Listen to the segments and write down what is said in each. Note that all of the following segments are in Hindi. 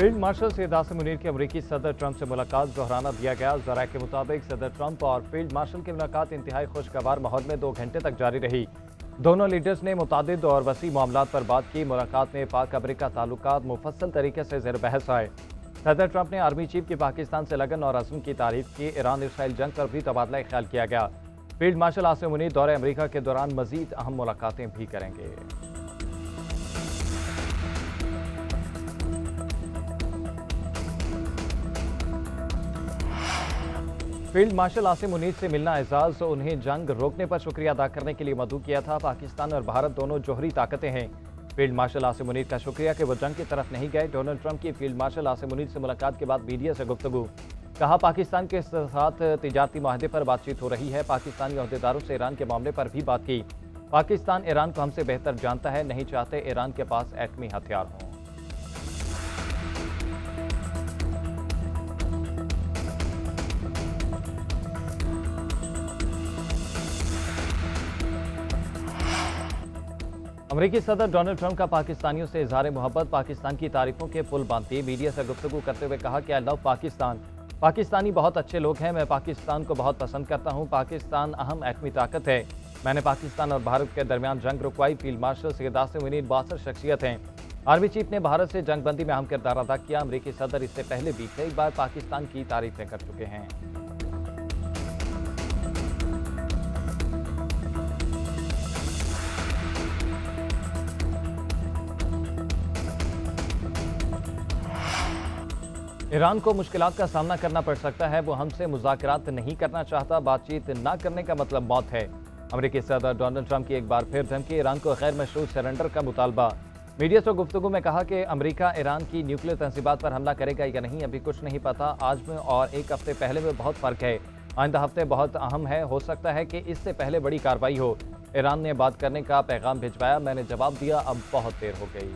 फील्ड मार्शल सैयद आसिम मुनीर की अमरीकी सदर ट्रंप से मुलाकात दोहराना दिया गया। ज़राए के मुताबिक सदर ट्रंप और फील्ड मार्शल की मुलाकात इंतहाई खुशगवार माहौल में 2 घंटे तक जारी रही। दोनों लीडर्स ने मुतादिद और वसी मामलात पर बात की। मुलाकात में पाक अमरीका ताल्लुकात मुफस्सल तरीके से ज़ेर बहस आए। सदर ट्रंप ने आर्मी चीफ की पाकिस्तान से लगन और अज़्म की तारीफ की। ईरान इसराइल जंग पर भी तबादला ख्याल किया गया। फील्ड मार्शल आसिम मुनीर दौरे अमरीका के दौरान मजीद अहम मुलाकातें भी करेंगे। फील्ड मार्शल आसिम मुनीर से मिलना एजाज उन्हें जंग रोकने पर शुक्रिया अदा करने के लिए मदऊ किया था। पाकिस्तान और भारत दोनों जोहरी ताकतें हैं। फील्ड मार्शल आसिम मुनीर का शुक्रिया कि वो जंग की तरफ नहीं गए। डोनाल्ड ट्रंप की फील्ड मार्शल आसिम मुनीर से मुलाकात के बाद मीडिया से गुफ्तगू। कहा, पाकिस्तान के साथ तिजारती माहदे पर बातचीत हो रही है। पाकिस्तानी अहदेदारों से ईरान के मामले पर भी बात की। पाकिस्तान ईरान को हमसे बेहतर जानता है, नहीं चाहते ईरान के पास एटमी हथियार हों। अमरीकी सदर डोनाल्ड ट्रंप का पाकिस्तानियों से इजहार मोहब्बत। पाकिस्तान की तारीफों के पुल बांधते मीडिया से गुफ्तगू करते हुए कहा कि आई लव पाकिस्तान। पाकिस्तानी बहुत अच्छे लोग हैं। मैं पाकिस्तान को बहुत पसंद करता हूं। पाकिस्तान अहम एटमी ताकत है। मैंने पाकिस्तान और भारत के दरमियान जंग रुकवाई। फील्ड मार्शल सैयद आसिम मुनीर बासर शख्सियत हैं। आर्मी चीफ ने भारत से जंगबंदी में अहम किरदार अदा किया। अमरीकी सदर इससे पहले भी कई बार पाकिस्तान की तारीफें कर चुके हैं। ईरान को मुश्किलात का सामना करना पड़ सकता है। वो हमसे मुज़ाकरात नहीं करना चाहता। बातचीत न करने का मतलब मौत है। अमरीकी सदर डोनाल्ड ट्रंप की एक बार फिर धमकी। ईरान को गैर मशरूत सरेंडर का मुतालबा। मीडिया से गुफ्तगू में कहा कि अमरीका ईरान की न्यूक्लियर तंसीबात पर हमला करेगा या नहीं अभी कुछ नहीं पता। आज में और एक हफ्ते पहले में बहुत फ़र्क है। आइंदा हफ्ते बहुत अहम है। हो सकता है कि इससे पहले बड़ी कार्रवाई हो। ईरान ने बात करने का पैगाम भिजवाया। मैंने जवाब दिया, अब बहुत देर हो गई।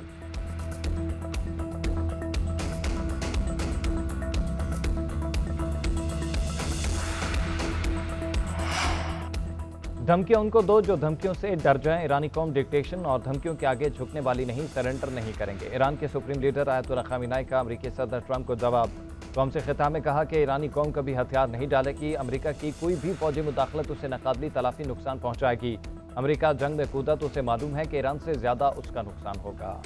धमकियां उनको दो जो धमकियों से डर जाएं। ईरानी कौम डिक्टेशन और धमकियों के आगे झुकने वाली नहीं, सरेंडर नहीं करेंगे। ईरान के सुप्रीम लीडर आयतुल्लाह ख़ामेनी का अमरीकी सदर ट्रंप को जवाब। कौम से खिताब में कहा कि ईरानी कौम कभी हथियार नहीं डालेगी। अमरीका की कोई भी फौजी मुदाखलत उसे नाकाबिल तलाफी नुकसान पहुंचाएगी। अमरीका जंग में कूदा तो उसे मालूम है कि ईरान से ज्यादा उसका नुकसान होगा।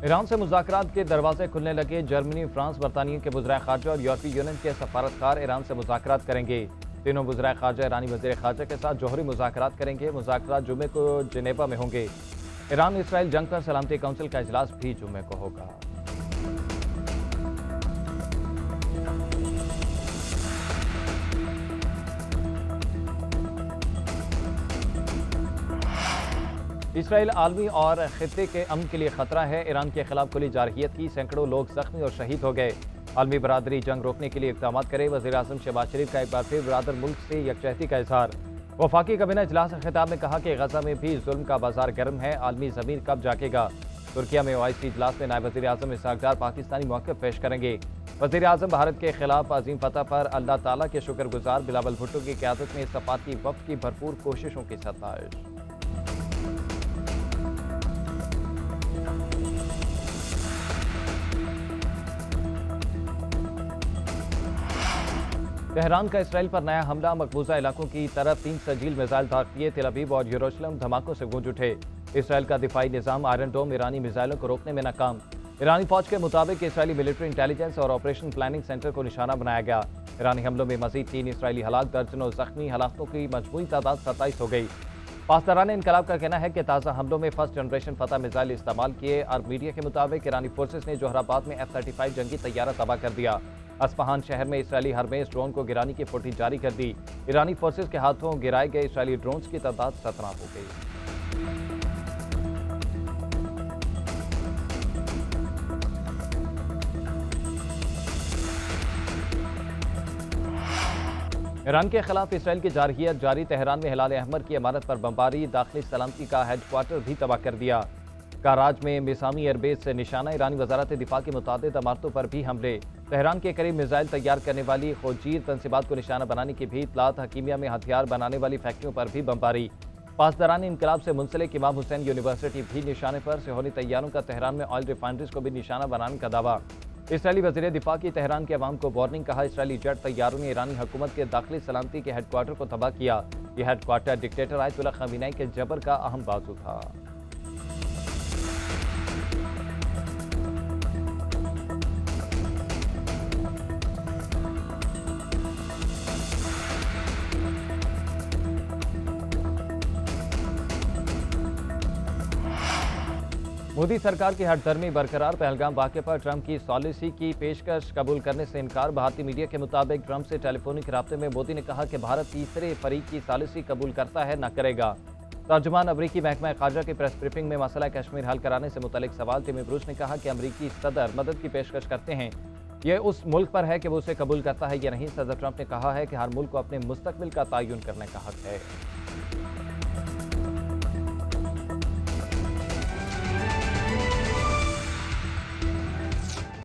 ईरान से मुज़ाकरात के दरवाजे खुलने लगे। जर्मनी, फ्रांस, बरतानिया के वज़ीर ख़ारजा और यूरोपीय यूनियन के सफारतकार ईरान से मुज़ाकरात करेंगे। तीनों वज़ीर ख़ारजा ईरानी वज़ीर ख़ारजा के साथ जौहरी मुज़ाकरात करेंगे। मुज़ाकरात जुमे को जिनेवा में होंगे। ईरान इसराइल जंग पर सलामती काउंसिल का इजलास भी जुमे को होगा। इसराइल आलमी और खित्ते के अमन के लिए खतरा है। ईरान के खिलाफ खुली जारहियत की। सैकड़ों लोग जख्मी और शहीद हो गए। आलमी बरादरी जंग रोकने के लिए इक़दाम करे। वज़ीर आज़म शहबाज शरीफ का एक बार फिर बरादर मुल्क से यकजहती का इजहार। वफाकी काबीना इजलास खिताब में कहा कि गजा में भी जुल्म का बाजार गर्म है। आलमी ज़मीन कब जागेगा। तुर्किया में OIC इजलास में नायब वज़ीर आज़म इसहाक डार पाकिस्तानी मौक़िफ़ पेश करेंगे। वज़ीर आज़म भारत के खिलाफ अजीम फतह पर अल्लाह ताला के शुक्रगुजार। बिलावल भुट्टो की क़यादत में सफ़ारती वफ़द की भरपूर कोशिशों की सताइश। तेहरान का इसराइल पर नया हमला। मकबूजा इलाकों की तरफ 3 सजील मिसाइल दाग किए। तेल अवीव और यरूशलेम धमाकों से गूंज उठे। इसराइल का दिफाई निज़ाम आयरन डोम ईरानी मिसाइलों को रोकने में नाकाम। ईरानी फौज के मुताबिक इसराइली मिलिट्री इंटेलिजेंस और ऑपरेशन प्लानिंग सेंटर को निशाना बनाया गया। ईरानी हमलों में मजीद 3 इसराइली हलाक, दर्जनों जख्मी। हलाकतों की मजमूई तादाद 27 हो गई। पासदारान इनकलाब का कहना है कि ताज़ा हमलों में फर्स्ट जनरेशन फतह मिसाइल इस्तेमाल किए। अरब मीडिया के मुताबिक ईरानी फोर्सेस ने जोहराबाद में F-35 जंगी तैयारा तबाह कर दिया। अस्फहान शहर में इसराइली हरमेस ड्रोन को गिराने की फुटेज जारी कर दी। ईरानी फोर्सेस के हाथों गिराए गए इसराइली ड्रोन्स की तादाद 17 हो गई। ईरान के खिलाफ इसराइल की जारहियत जारी। तेहरान में हिलाल अहमर की इमारत पर बमबारी। दाखिली सलामती का हेडक्वार्टर भी तबाह कर दिया। कराज में मिसामी एयरबेस से निशाना। ईरानी वजारत दिफा की मुतादिद इमारतों पर भी हमले। तेहरान के करीब मिसाइल तैयार करने वाली खोजीर तंसीबात को निशाना बनाने की भी इतलात। हकीमिया में हथियार बनाने वाली फैक्ट्रियों पर भी बमबारी। पासदारानी इनकलाब से मुंसलिक इमाम हुसैन यूनिवर्सिटी भी निशाने पर। सिहोनी तैयारों का तेहरान में ऑयल रिफाइनरीज को भी निशाना बनाने का दावा। इसराइली वज़ीर दिफा की तेहरान के अवाम को वार्निंग। कहा, इसराइली जेट तैयारों ने ईरानी हुकूमत के दाखिली सलामती के हेडक्वार्टर को तबाह किया। यह हेडक्वार्टर डिक्टेटर आयतुल्लाह खमीनी के जबर का अहम बाजू था। मोदी सरकार की हठधर्मी बरकरार। पहलगाम वाक़े पर ट्रंप की सॉलिसी की पेशकश कबूल करने से इनकार। भारतीय मीडिया के मुताबिक ट्रंप से टेलीफोनिक राब्ते में मोदी ने कहा कि भारत तीसरे फरीक की सॉलिसी कबूल करता है, न करेगा। तर्जुमान अमरीकी महकमा खारजा की प्रेस ब्रीफिंग में मसला कश्मीर हल कराने से मुतल्लिक सवाल। टिम ब्रूस ने कहा कि अमरीकी सदर मदद की पेशकश करते हैं, यह उस मुल्क पर है कि वो उसे कबूल करता है या नहीं। सदर ट्रंप ने कहा है कि हर मुल्क को अपने मुस्तकबिल का तयन करने का हक है।